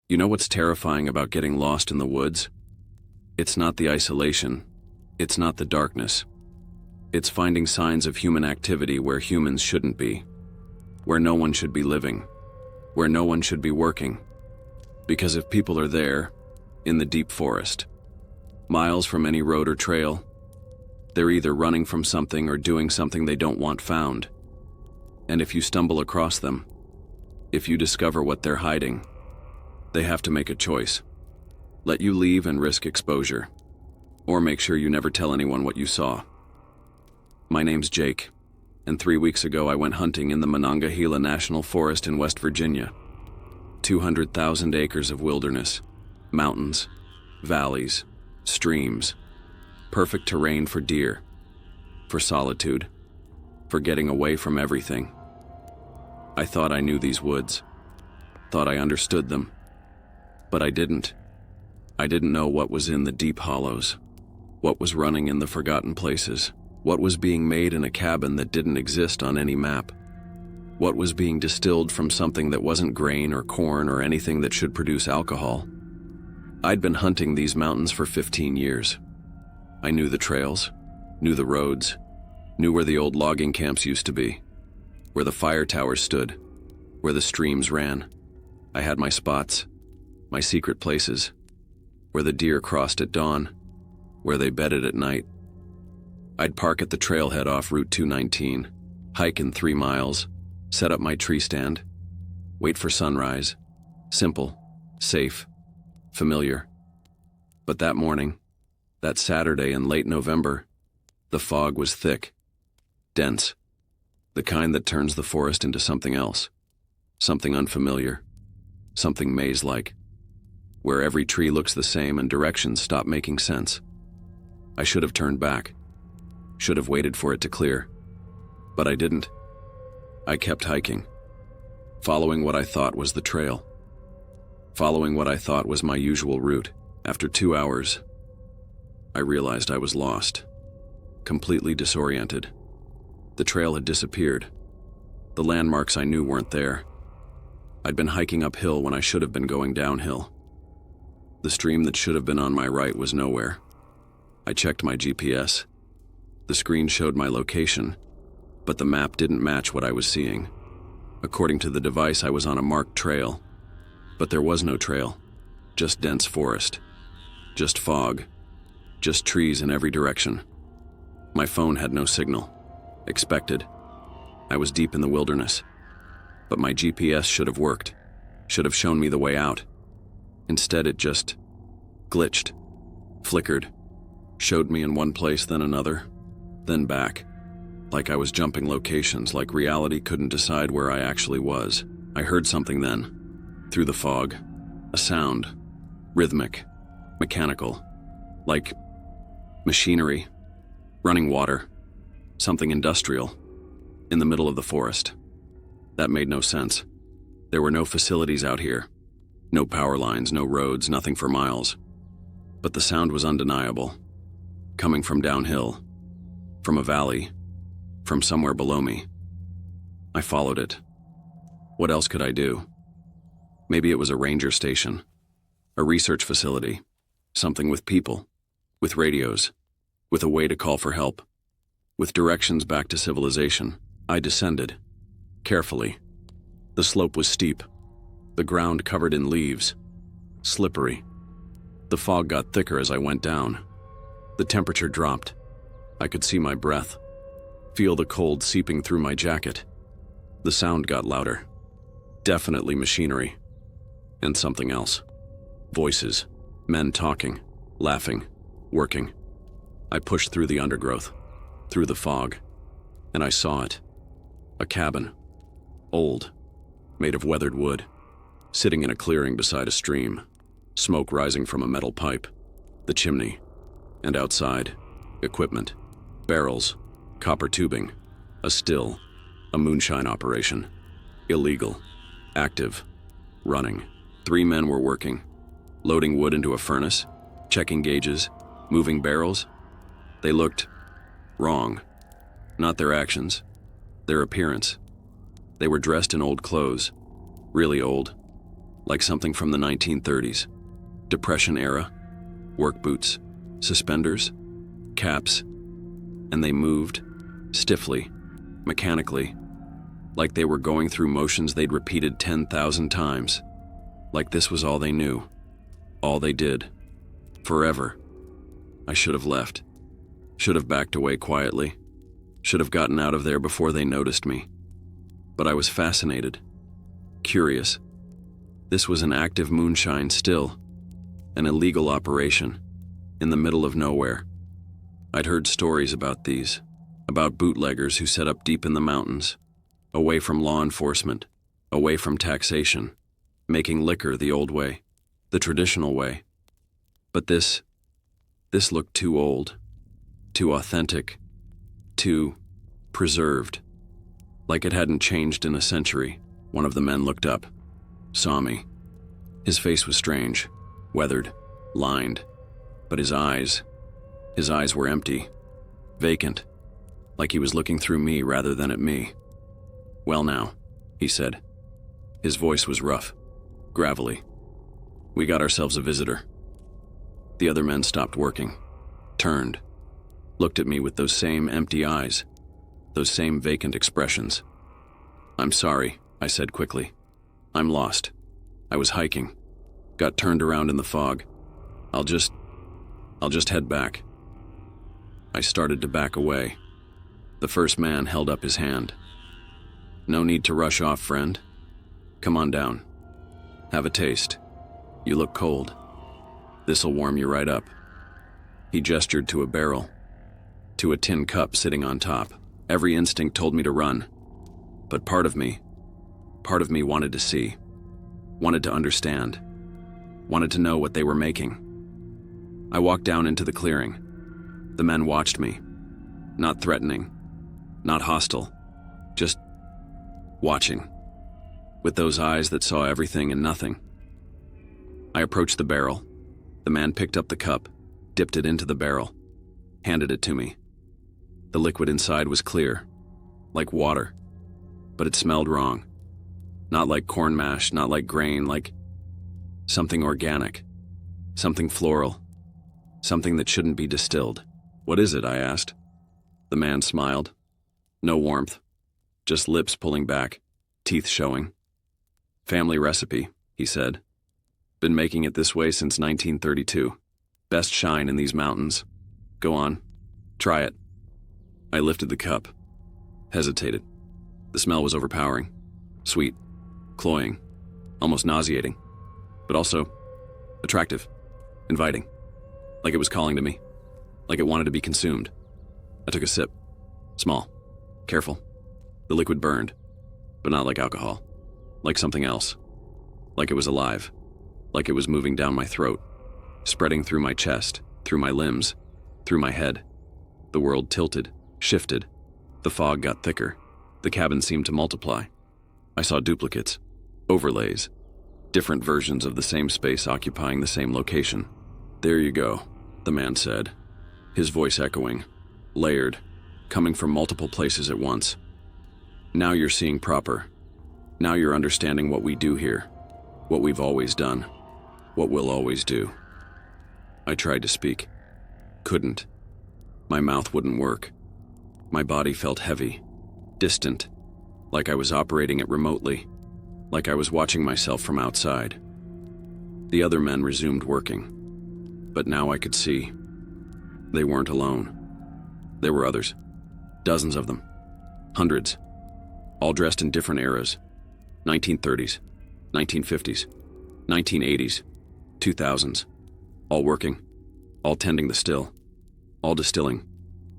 You know what's terrifying about getting lost in the woods? It's not the isolation. It's not the darkness. It's finding signs of human activity where humans shouldn't be. Where no one should be living. Where no one should be working. Because if people are there, in the deep forest, miles from any road or trail, they're either running from something or doing something they don't want found. And if you stumble across them, if you discover what they're hiding, they have to make a choice. Let you leave and risk exposure, or make sure you never tell anyone what you saw. My name's Jake, and 3 weeks ago I went hunting in the Monongahela National Forest in West Virginia. 200,000 acres of wilderness, mountains, valleys, streams, perfect terrain for deer, for solitude, for getting away from everything. I thought I knew these woods, thought I understood them, but I didn't. I didn't know what was in the deep hollows, what was running in the forgotten places, what was being made in a cabin that didn't exist on any map, what was being distilled from something that wasn't grain or corn or anything that should produce alcohol. I'd been hunting these mountains for 15 years. I knew the trails, knew the roads, knew where the old logging camps used to be, where the fire towers stood, where the streams ran. I had my spots, my secret places, where the deer crossed at dawn, where they bedded at night. I'd park at the trailhead off Route 219, hike in 3 miles, set up my tree stand, wait for sunrise. Simple, safe, familiar. But that morning, that Saturday in late November, the fog was thick, dense, the kind that turns the forest into something else, something unfamiliar, something maze-like, where every tree looks the same and directions stop making sense. I should have turned back, should have waited for it to clear, but I didn't. I kept hiking, following what I thought was the trail, following what I thought was my usual route. After 2 hours, I realized I was lost, completely disoriented. The trail had disappeared. The landmarks I knew weren't there. I'd been hiking uphill when I should have been going downhill. The stream that should have been on my right was nowhere. I checked my GPS. The screen showed my location, but the map didn't match what I was seeing. According to the device, I was on a marked trail, but there was no trail, just dense forest, just fog, just trees in every direction. My phone had no signal. Expected. I was deep in the wilderness, but my GPS should have worked, should have shown me the way out. Instead, it just glitched, flickered, showed me in one place, then another, then back. Like I was jumping locations, like reality couldn't decide where I actually was. I heard something then, through the fog, a sound, rhythmic, mechanical, like machinery, running water, something industrial, in the middle of the forest. That made no sense. There were no facilities out here, no power lines, no roads, nothing for miles. But the sound was undeniable, coming from downhill, from a valley, from somewhere below me. I followed it. What else could I do? Maybe it was a ranger station, a research facility, something with people, with radios, with a way to call for help, with directions back to civilization. I descended, carefully. The slope was steep, the ground covered in leaves, slippery. The fog got thicker as I went down. The temperature dropped. I could see my breath, feel the cold seeping through my jacket. The sound got louder. Definitely machinery. And something else. Voices, men talking, laughing, working. I pushed through the undergrowth, through the fog, and I saw it. A cabin, old, made of weathered wood, sitting in a clearing beside a stream, smoke rising from a metal pipe, the chimney, and outside, equipment, barrels, copper tubing, a still, a moonshine operation, illegal, active, running. 3 men were working, loading wood into a furnace, checking gauges, moving barrels. They looked wrong. Not their actions, their appearance. They were dressed in old clothes, really old, like something from the 1930s. Depression era, work boots, suspenders, caps, and they moved, stiffly, mechanically, like they were going through motions they'd repeated 10,000 times, like this was all they knew, all they did, forever. I should have left, should have backed away quietly, should have gotten out of there before they noticed me. But I was fascinated, curious. This was an active moonshine still, an illegal operation, in the middle of nowhere. I'd heard stories about these, about bootleggers who set up deep in the mountains, away from law enforcement, away from taxation, making liquor the old way, the traditional way. But this looked too old, too authentic, too preserved, like it hadn't changed in a century. One of the men looked up, saw me. His face was strange, weathered, lined, but his eyes were empty, vacant, like he was looking through me rather than at me. "Well now," he said. His voice was rough, gravelly. "We got ourselves a visitor." The other men stopped working, turned, looked at me with those same empty eyes, those same vacant expressions. "I'm sorry," I said quickly. "I'm lost. I was hiking. Got turned around in the fog. I'll just head back." I started to back away. The first man held up his hand. "No need to rush off, friend. Come on down. Have a taste. You look cold. This'll warm you right up." He gestured to a barrel, to a tin cup sitting on top. Every instinct told me to run, but part of me wanted to see, wanted to understand, wanted to know what they were making. I walked down into the clearing. The men watched me, not threatening, not hostile, just watching, with those eyes that saw everything and nothing. I approached the barrel. The man picked up the cup, dipped it into the barrel, handed it to me. The liquid inside was clear, like water, but it smelled wrong. Not like corn mash, not like grain, like something organic, something floral, something that shouldn't be distilled. "What is it?" I asked. The man smiled. No warmth, just lips pulling back, teeth showing. "Family recipe," he said. "Been making it this way since 1932. Best shine in these mountains. Go on, try it." I lifted the cup, hesitated. The smell was overpowering, sweet, cloying, almost nauseating, but also attractive, inviting, like it was calling to me, like it wanted to be consumed. I took a sip, small, careful. The liquid burned, but not like alcohol, like something else, like it was alive, like it was moving down my throat, spreading through my chest, through my limbs, through my head. The world tilted, shifted. The fog got thicker. The cabin seemed to multiply. I saw duplicates, overlays, different versions of the same space occupying the same location. "There you go," the man said, his voice echoing, layered, coming from multiple places at once. "Now you're seeing proper. Now you're understanding what we do here, what we've always done, what we'll always do." I tried to speak. Couldn't. My mouth wouldn't work. My body felt heavy, distant, like I was operating it remotely, like I was watching myself from outside. The other men resumed working, but now I could see. They weren't alone. There were others, dozens of them, hundreds, all dressed in different eras, 1930s, 1950s, 1980s, 2000s, all working, all tending the still, all distilling,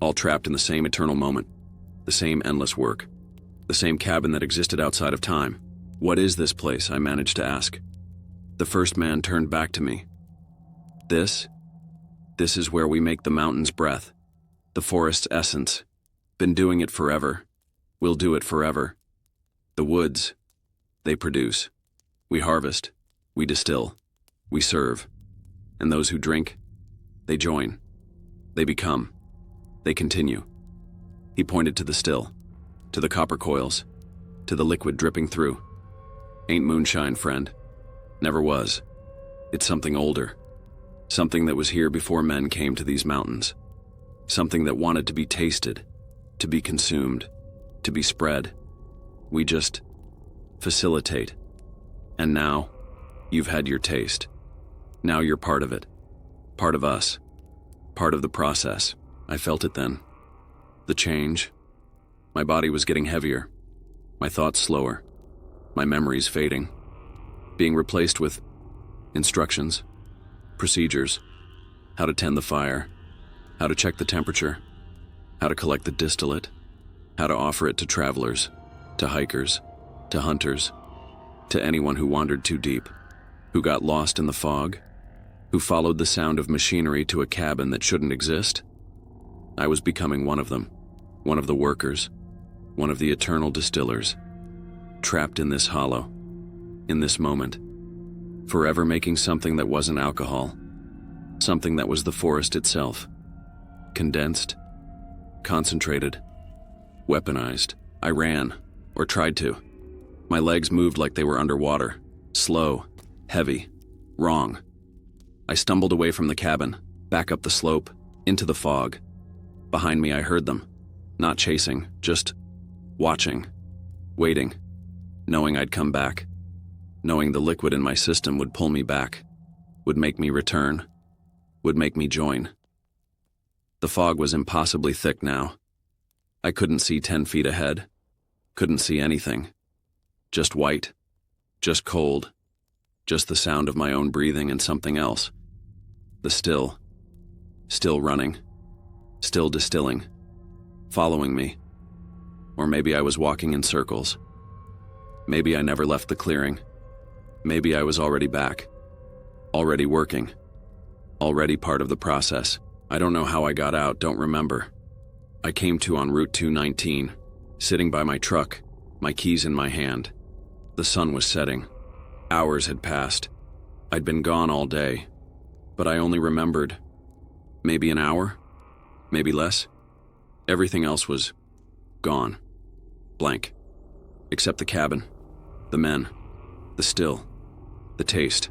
all trapped in the same eternal moment, the same endless work, the same cabin that existed outside of time. "What is this place?" I managed to ask. The first man turned back to me. This is where we make the mountain's breath, the forest's essence. Been doing it forever. We'll do it forever. The woods, they produce. We harvest, we distill, we serve. And those who drink, they join. They become. They continue. He pointed to the still, to the copper coils, to the liquid dripping through. "Ain't moonshine, friend. Never was. It's something older. Something that was here before men came to these mountains. Something that wanted to be tasted, to be consumed, to be spread. We just facilitate. And now, you've had your taste. Now you're part of it. Part of us. Part of the process. I felt it then. The change. My body was getting heavier. My thoughts slower. My memories fading. Being replaced with instructions, procedures, how to tend the fire, how to check the temperature, how to collect the distillate, how to offer it to travelers, to hikers, to hunters, to anyone who wandered too deep, who got lost in the fog, who followed the sound of machinery to a cabin that shouldn't exist. I was becoming one of them, one of the workers, one of the eternal distillers, trapped in this hollow, in this moment, forever making something that wasn't alcohol, something that was the forest itself, condensed, concentrated, weaponized. I ran, or tried to. My legs moved like they were underwater, slow, heavy, wrong. I stumbled away from the cabin, back up the slope, into the fog. Behind me I heard them, not chasing, just watching, waiting, knowing I'd come back, knowing the liquid in my system would pull me back, would make me return, would make me join. The fog was impossibly thick now. I couldn't see 10 feet ahead, couldn't see anything. Just white, just cold, just the sound of my own breathing and something else. The still running, still distilling, following me. Or maybe I was walking in circles. Maybe I never left the clearing. Maybe I was already back, already working, already part of the process. I don't know how I got out, don't remember. I came to on Route 219, sitting by my truck, my keys in my hand. The sun was setting. Hours had passed. I'd been gone all day, but I only remembered maybe an hour, maybe less. Everything else was gone, blank, except the cabin, the men, the still, the taste,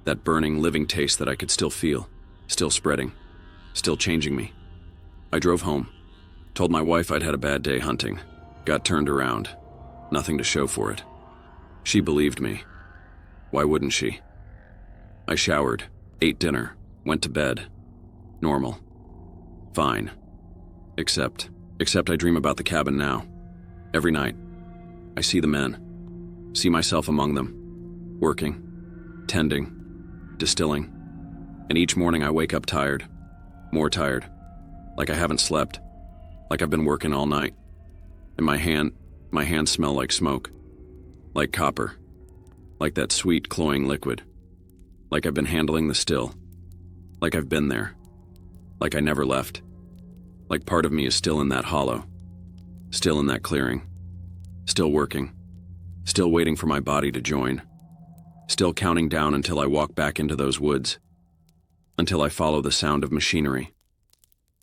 that burning, living taste that I could still feel, still spreading, still changing me. I drove home, told my wife I'd had a bad day hunting, got turned around, nothing to show for it. She believed me. Why wouldn't she? I showered, ate dinner, went to bed. Normal. Fine. Except I dream about the cabin now. Every night. I see the men. See myself among them. Working. Tending. Distilling. And each morning I wake up tired. More tired. Like I haven't slept. Like I've been working all night. And my hands smell like smoke. Like copper. Like that sweet, cloying liquid. Like I've been handling the still. Like I've been there. Like I never left. Like part of me is still in that hollow. Still in that clearing. Still working. Still waiting for my body to join. Still counting down until I walk back into those woods. Until I follow the sound of machinery.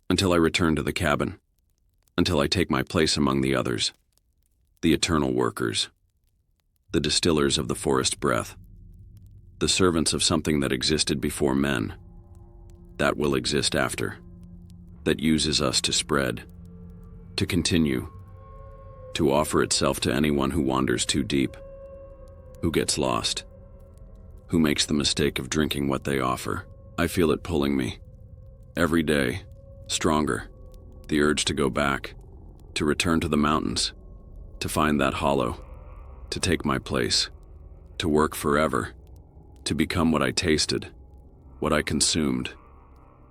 Until I return to the cabin. Until I take my place among the others. The eternal workers. The distillers of the forest breath. The servants of something that existed before men. That will exist after. That uses us to spread. To continue. To offer itself to anyone who wanders too deep. Who gets lost. Who makes the mistake of drinking what they offer. I feel it pulling me. Every day. Stronger. The urge to go back. To return to the mountains. To find that hollow. To take my place. To work forever. To become what I tasted. What I consumed.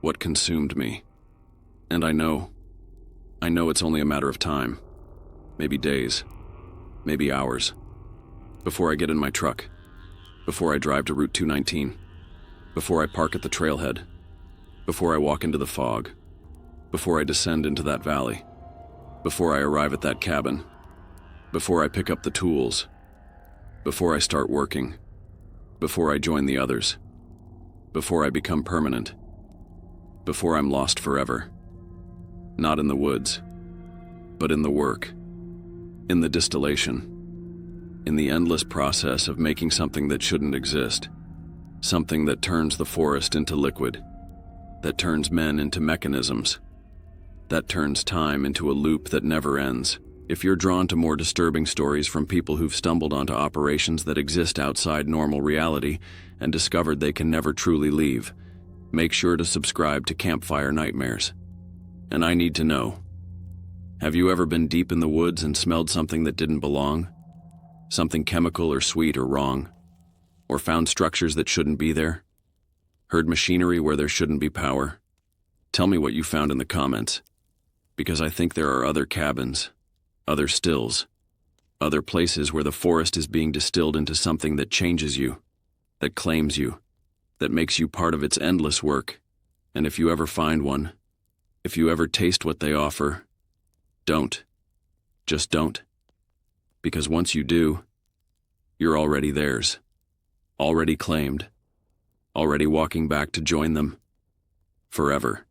What consumed me. And I know it's only a matter of time. Maybe days. Maybe hours. Before I get in my truck. Before I drive to Route 219. Before I park at the trailhead. Before I walk into the fog. Before I descend into that valley. Before I arrive at that cabin. Before I pick up the tools. Before I start working. Before I join the others. Before I become permanent. Before I'm lost forever. Not in the woods, but in the work. In the distillation. in the endless process of making something that shouldn't exist, something that turns the forest into liquid, that turns men into mechanisms, that turns time into a loop that never ends. If you're drawn to more disturbing stories from people who've stumbled onto operations that exist outside normal reality and discovered they can never truly leave, make sure to subscribe to Campfire Nightmares. And I need to know, have you ever been deep in the woods and smelled something that didn't belong? Something chemical or sweet or wrong? Or found structures that shouldn't be there? Heard machinery where there shouldn't be power? Tell me what you found in the comments, because I think there are other cabins, other stills, other places where the forest is being distilled into something that changes you, that claims you, that makes you part of its endless work. And if you ever find one, if you ever taste what they offer, don't. Just don't. Because once you do, you're already theirs, already claimed, already walking back to join them, forever.